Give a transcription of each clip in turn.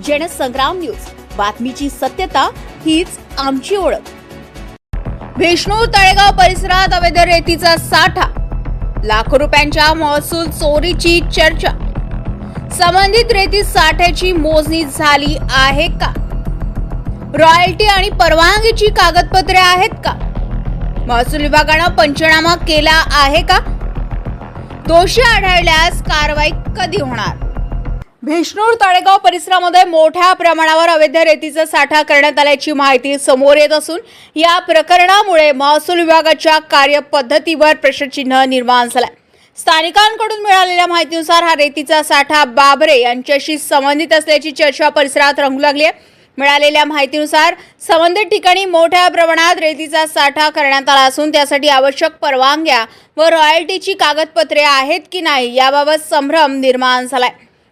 Jansangram news, बातमीची सत्यता हीच आमची ओळख। विष्णू तळेगाव परिसरात अवैध रेतीचा साठा, लाखो रुपयांच्या महसूल चोरीची चर्चा। संबंधित रेती साठ्याची मोजणी झाली आहे का? रॉयल्टी आणि परवानगीची कागदपत्रे आहेत का? महसूल विभागाने पंचनामा केला आहे का? दोषी आढळल्यास कारवाई कधी होणार? भिष्णूर तळेगाव परिसरामध्ये मोठ्या प्रमाणावर अवैध रेतीचा साठा करण्यात आल्याची माहिती समोर येत असून या प्रकरणामुळे महसूल विभागाच्या कार्यपद्धतीवर प्रश्नचिन्ह निर्माण झाले। स्थानिकांकडून मिळालेल्या माहितीनुसार हा रेतीचा साठा बाबरे यांच्याशी संबंधित असल्याची चर्चा परिसरात रंगू लागली आहे। मिळालेल्या माहितीनुसार संबंधित ठिकाणी मोठ्या प्रमाणात रेतीचा साठा करण्यात आला असून त्यासाठी आवश्यक परवानग्या व रॉयल्टीची कागदपत्रे आहेत की नाही याबाबत संभ्रम निर्माण झालाय।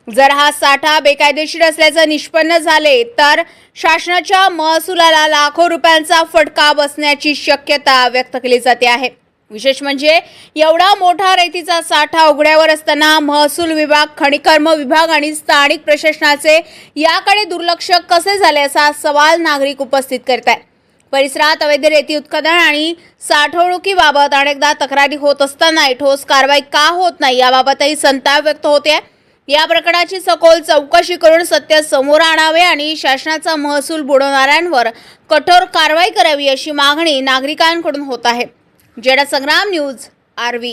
जर हा साठा बेकायदेशीर असल्याचे निष्पन्न झाले तर शासनाच्या महसुलाला लाखो रुपयांचा फटका बसण्याची शक्यता व्यक्त केली जाते आहे। विशेष म्हणजे एवढा मोठा रेतीचा साठा उघड्यावर असताना महसूल विभाग, खनिकर्म विभाग आणि स्थानिक प्रशासनाचे याकडे दुर्लक्ष कसे झाले असा सवाल नागरिक उपस्थित करत आहेत। परिसरात अवैध रेती उत्खनन आणि साठवणुकीबाबत अनेकदा तक्रारी होत असताना ठोस कारवाई का होत नाही याबाबतही संताप व्यक्त होते। या प्रकरणाची सखोल चौकशी करून सत्य समोर आणावे आणि शासनाचा महसूल बुडवणाऱ्यांवर कठोर कारवाई करावी अशी मागणी नागरिकांकडून होत आहे। Jansangram news, RV.